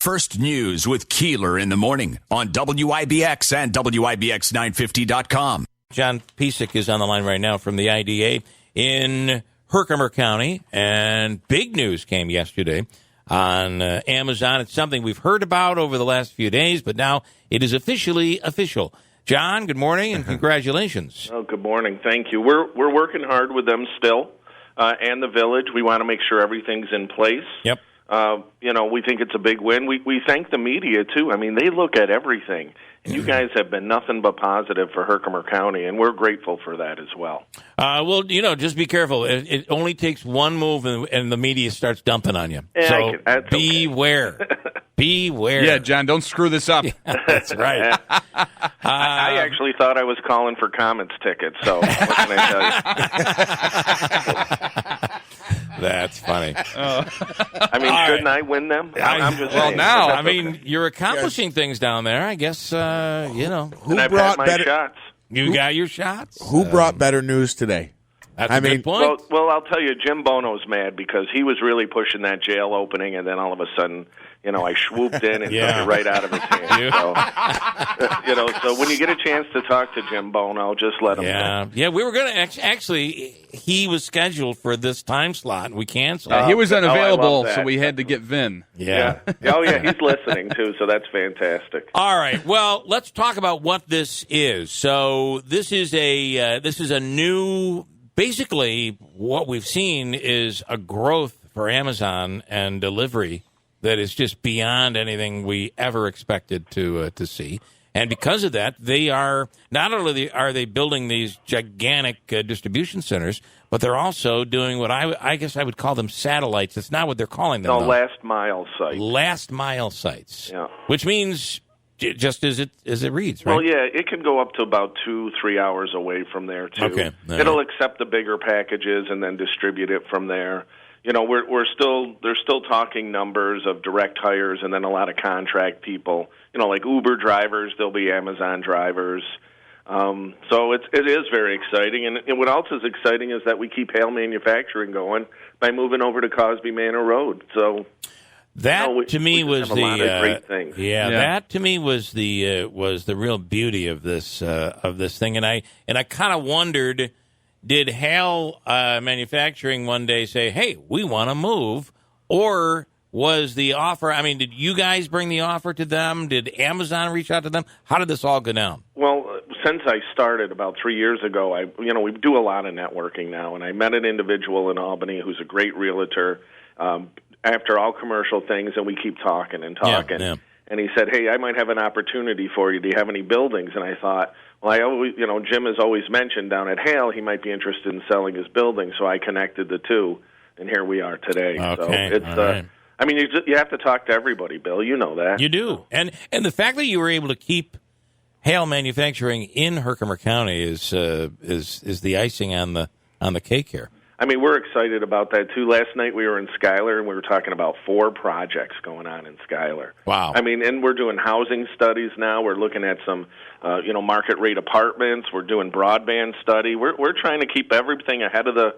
First News with Keeler in the morning on WIBX and WIBX950.com. John Piseck is on the line right now from the IDA in Herkimer County, and big news came yesterday on Amazon. It's something we've heard about over the last few days, but now it is officially official. John, good morning and congratulations. Oh, good morning. Thank you. We're working hard with them still, and the village. We want to make sure everything's in place. Yep. We think it's a big win. We thank the media, too. I mean, they look at everything. And you guys have been nothing but positive for Herkimer County, and we're grateful for that as well. Well, just be careful. It only takes one move, and the media starts dumping on you. Yeah, so beware. Okay. Beware. Yeah, John, don't screw this up. That's right. I actually thought I was calling for Comets tickets, so what can I tell you? That's funny. I mean, shouldn't I win them? I'm just saying. Now, I mean, you're accomplishing things down there. I guess, Who Who I've brought had my better shots. You got your shots. Who brought better news today? That's a good point. Well, I'll tell you, Jim Bono's mad because he was really pushing that jail opening, and then all of a sudden, I swooped in and took it right out of his hand. So when you get a chance to talk to Jim Bono, just let him know. Yeah, we were going to actually, he was scheduled for this time slot, and we canceled. He was unavailable, I so we had to get Vin. Yeah. Oh, yeah, he's listening, too, so that's fantastic. All right, well, let's talk about what this is. So this is a new, basically what we've seen is a growth for Amazon and delivery that is just beyond anything we ever expected to see. And because of that, they are not only are they building these gigantic distribution centers, but they're also doing what I guess I would call them satellites. It's not what they're calling them. No, though. last mile sites. Last mile sites. Yeah. Which means just as it reads, right? Well, yeah, it can go up to about 2-3 hours away from there too. Okay. It'll accept the bigger packages and then distribute it from there. They're still talking numbers of direct hires and then a lot of contract people. Like Uber drivers, there'll be Amazon drivers. So it is very exciting. And what else is exciting is that we keep Hale Manufacturing going by moving over to Cosby Manor Road. So that to me was a lot of great things. That to me was the real beauty of this thing. And I kind of wondered, did Hale Manufacturing one day say, "Hey, we want to move," or was the offer? I mean, did you guys bring the offer to them? Did Amazon reach out to them? How did this all go down? Well, since I started about 3 years ago, we do a lot of networking now, and I met an individual in Albany who's a great realtor. After all commercial things, and we keep talking and talking. Yeah. And he said, "Hey, I might have an opportunity for you. Do you have any buildings?" And I thought, well, I always, Jim has always mentioned down at Hale he might be interested in selling his building, so I connected the two, and here we are today. Okay. So it's, right. I mean, you have to talk to everybody, Bill. You know that. You do, and the fact that you were able to keep Hale Manufacturing in Herkimer County is the icing on the cake here. I mean, we're excited about that, too. Last night we were in Schuyler, and we were talking about 4 projects going on in Schuyler. Wow. I mean, and we're doing housing studies now. We're looking at some, market rate apartments. We're doing broadband study. We're trying to keep everything ahead of the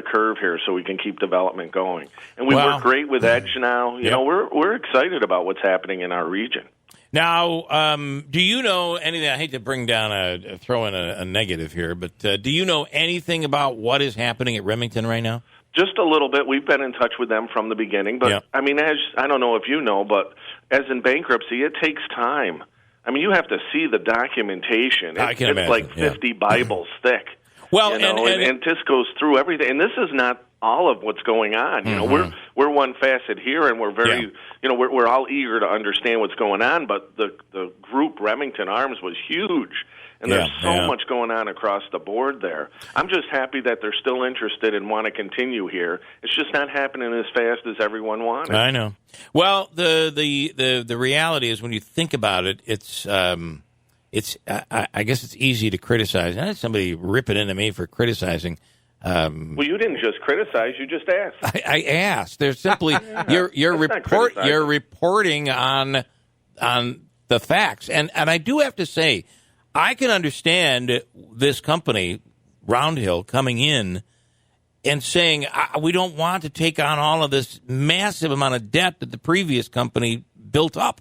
curve here so we can keep development going. And we work great with Edge now. You know, we're excited about what's happening in our region. Now, do you know anything? I hate to throw in a negative here, but do you know anything about what is happening at Remington right now? Just a little bit. We've been in touch with them from the beginning, but I mean, I don't know if you know, but as in bankruptcy, it takes time. I mean, you have to see the documentation. I can imagine. Like 50 Bibles thick. Well, and this goes through everything. And this is not all of what's going on. You know, we're one facet here, and we're very, we're all eager to understand what's going on. But the group Remington Arms was huge, and there's so much going on across the board there. I'm just happy that they're still interested and want to continue here. It's just not happening as fast as everyone wanted. I know. Well, the reality is when you think about it, it's I guess it's easy to criticize. I had somebody rip it into me for criticizing. Well, you didn't just criticize; you just asked. I asked. There's simply you're reporting on the facts, and I do have to say, I can understand this company, Roundhill, coming in and saying we don't want to take on all of this massive amount of debt that the previous company built up.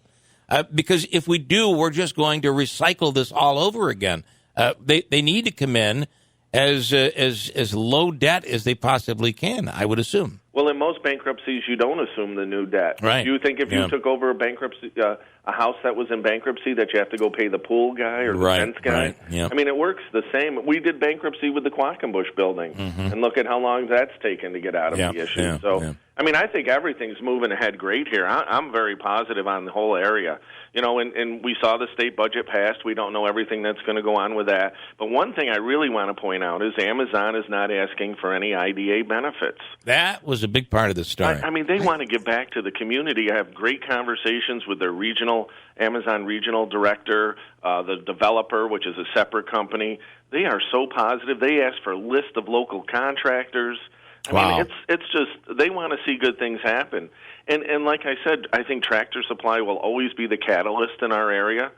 Because if we do, we're just going to recycle this all over again. They need to come in as low debt as they possibly can, I would assume. Well, in most bankruptcies, you don't assume the new debt. Right. Do you think if you took over a bankruptcy, a house that was in bankruptcy, that you have to go pay the pool guy or the fence guy? Right. Yep. I mean, it works the same. We did bankruptcy with the Quackenbush building, and look at how long that's taken to get out of the issue. I mean, I think everything's moving ahead great here. I'm very positive on the whole area. You know, and we saw the state budget passed. We don't know everything that's going to go on with that. But one thing I really want to point out is Amazon is not asking for any IDA benefits. That was a big part of the story. I mean, they want to give back to the community. I have great conversations with their Amazon regional director, the developer, which is a separate company. They are so positive. They ask for a list of local contractors. I mean, it's just they want to see good things happen. And like I said, I think Tractor Supply will always be the catalyst in our area.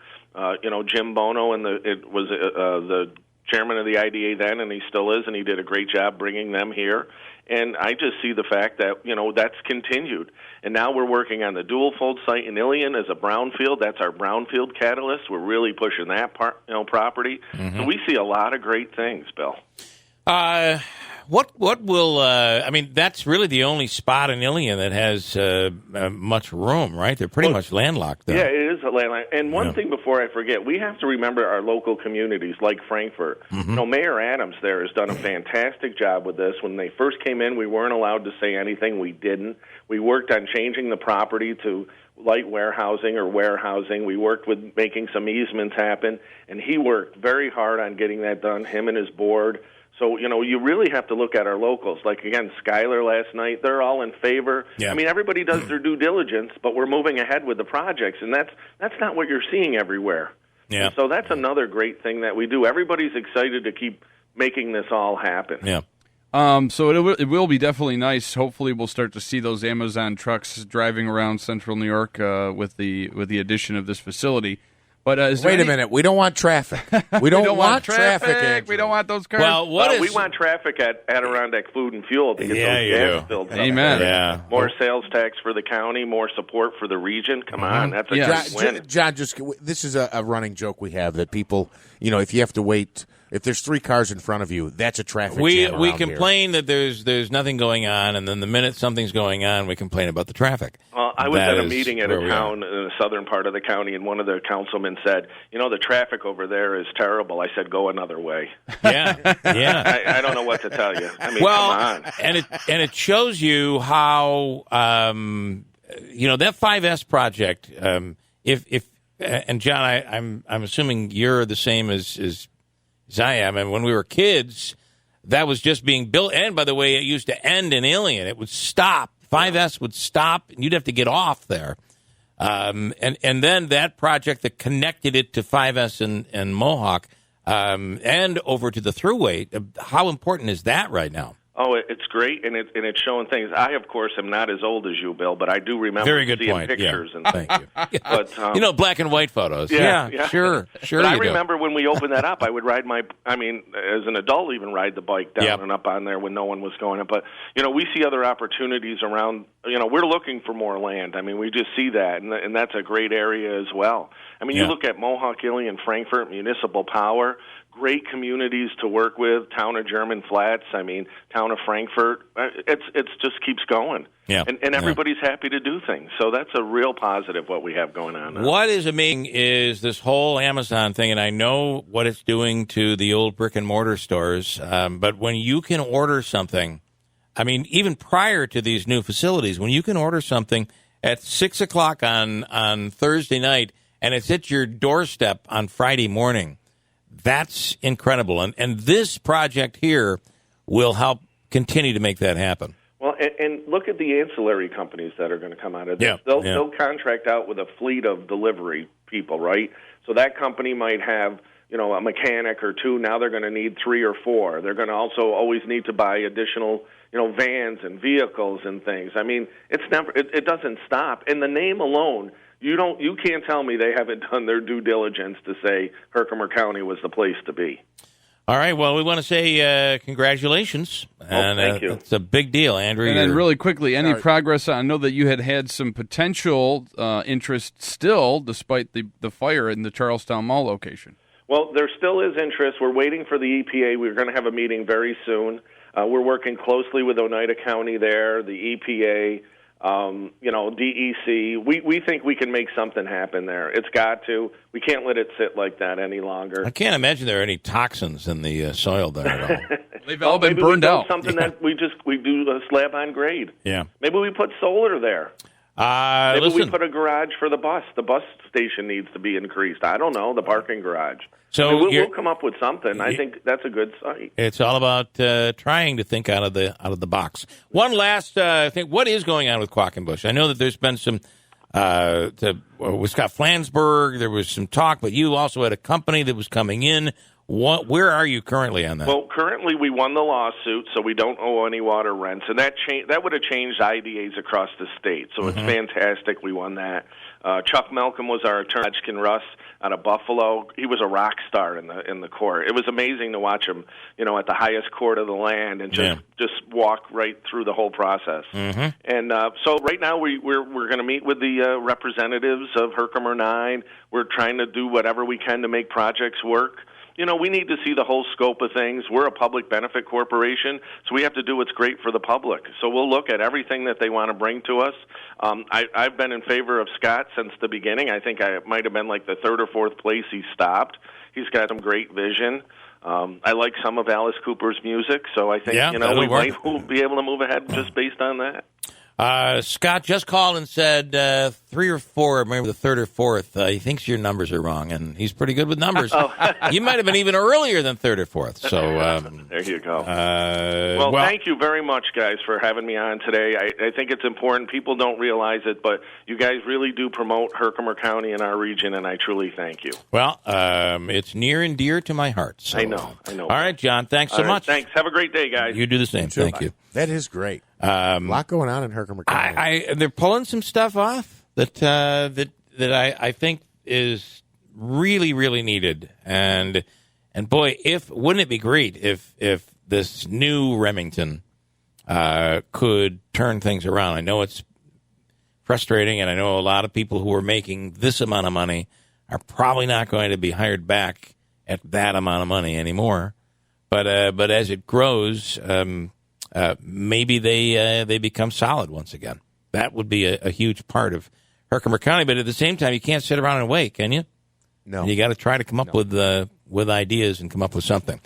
You know, Jim Bono was the chairman of the IDA then, and he still is, and he did a great job bringing them here. And I just see the fact that, you know, that's continued. And now we're working on the dual-fold site in Ilion as a brownfield. That's our brownfield catalyst. We're really pushing that property. So we see a lot of great things, Bill. What will I mean? That's really the only spot in Ilion that has much room, right? They're pretty much landlocked there. Yeah, it is a landlocked. And one thing before I forget, we have to remember our local communities like Frankfort. You know, Mayor Adams there has done a fantastic job with this. When they first came in, we weren't allowed to say anything. We didn't. We worked on changing the property to light warehousing or warehousing. We worked with making some easements happen, and he worked very hard on getting that done, him and his board. So, you know, you really have to look at our locals. Like, again, Schuyler last night, they're all in favor. Yeah. I mean, everybody does their due diligence, but we're moving ahead with the projects, and that's not what you're seeing everywhere. Yeah. And so that's another great thing that we do. Everybody's excited to keep making this all happen. Yeah. So it will be definitely nice. Hopefully, we'll start to see those Amazon trucks driving around Central New York with the addition of this facility. But wait a minute, we don't want traffic. We don't want traffic. Andrew. We don't want those cars. Well, we want traffic at Adirondack Food and Fuel to get those gas filled up. Amen. Yeah. More sales tax for the county, more support for the region. Come on, that's a great win. John, this is a running joke we have that people, you know, if you have to wait, if there's 3 cars in front of you, that's a traffic jam around we complain that there's nothing going on, and then the minute something's going on, we complain about the traffic. Well, I was at a meeting at a town in the southern part of the county, and one of the councilmen said, you know, the traffic over there is terrible. I said, go another way. Yeah. I don't know what to tell you. I mean, come on. And it shows you how you know, that 5S project. If and John, I'm assuming you're the same as I am. And when we were kids, that was just being built. And by the way, it used to end in Ilion. It would stop. 5S would stop, and you'd have to get off there. And then that project that connected it to 5S and Mohawk and over to the Thruway, how important is that right now? Oh, it's great, and it's showing things. I, of course, am not as old as you, Bill, but I do remember seeing pictures and things. Thank you. But, you know, black and white photos. Yeah. Sure. But I remember when we opened that up, I would ride as an adult, even ride the bike down and up on there when no one was going up. But, you know, we see other opportunities around. You know, we're looking for more land. I mean, we just see that, and that's a great area as well. I mean, you look at Mohawk, Ilion, Frankfort, Municipal Power, great communities to work with, town of German Flats, I mean, town of Frankfort. It's just keeps going. Yeah. And everybody's happy to do things. So that's a real positive what we have going on now. What is amazing is this whole Amazon thing, and I know what it's doing to the old brick-and-mortar stores, but when you can order something, I mean, even prior to these new facilities, when you can order something at 6 o'clock on Thursday night and it's at your doorstep on Friday morning, that's incredible. And this project here will help continue to make that happen. Well, and look at the ancillary companies that are going to come out of this. They'll contract out with a fleet of delivery people, right? So that company might have, you know, a mechanic or 2. Now they're going to need 3 or 4. They're going to also always need to buy additional, you know, vans and vehicles and things. I mean, it doesn't stop. And the name alone, you can't tell me they haven't done their due diligence to say Herkimer County was the place to be. All right. Well, we want to say congratulations. And, thank you. It's a big deal, Andrew. And then really quickly, any progress? I know that you had some potential interest still, despite the fire in the Charlestown Mall location. Well, there still is interest. We're waiting for the EPA. We're going to have a meeting very soon. We're working closely with Oneida County there, the EPA, DEC. We think we can make something happen there. It's got to. We can't let it sit like that any longer. I can't imagine there are any toxins in the soil there at all. They've all been burned out. Something that we do a slab on grade. Yeah. Maybe we put solar there. Maybe listen. we put a garage for the bus. The bus station needs to be increased. I don't know, the parking garage. So we'll come up with something. I think that's a good site. It's all about trying to think out of the box. One last thing: what is going on with Quackenbush? I know that there's been some with Scott Flansburgh. There was some talk, but you also had a company that was coming in. Where are you currently on that? Well, currently we won the lawsuit, so we don't owe any water rents, and that would have changed IDAs across the state. So it's fantastic. We won that. Chuck Malcolm was our attorney, Russ out of Buffalo. He was a rock star in the court. It was amazing to watch him, at the highest court of the land, and just walk right through the whole process. And so right now we're going to meet with the representatives of Herkimer 9. We're trying to do whatever we can to make projects work. We need to see the whole scope of things. We're a public benefit corporation, so we have to do what's great for the public. So we'll look at everything that they want to bring to us. I've been in favor of Scott since the beginning. I think I might have been like the third or fourth place he stopped. He's got some great vision. I like some of Alice Cooper's music, so I think we'll be able to move ahead just based on that. Scott just called and said 3 or 4, maybe the third or fourth. He thinks your numbers are wrong, and he's pretty good with numbers. You might have been even earlier than third or fourth. So there you go. Well, thank you very much, guys, for having me on today. I think it's important. People don't realize it, but you guys really do promote Herkimer County in our region, and I truly thank you. Well, it's near and dear to my heart. So. I know. All right, John, thanks so much. Thanks. Have a great day, guys. You do the same. Thank you. That is great. A lot going on in Herkimer County. They're pulling some stuff off that I think is really, really needed. And boy, wouldn't it be great if this new Remington could turn things around? I know it's frustrating, and I know a lot of people who are making this amount of money are probably not going to be hired back at that amount of money anymore. But as it grows, maybe they become solid once again. That would be a huge part of Herkimer County. But at the same time, you can't sit around and wait, can you? No. You got to try to come up with ideas and come up with something.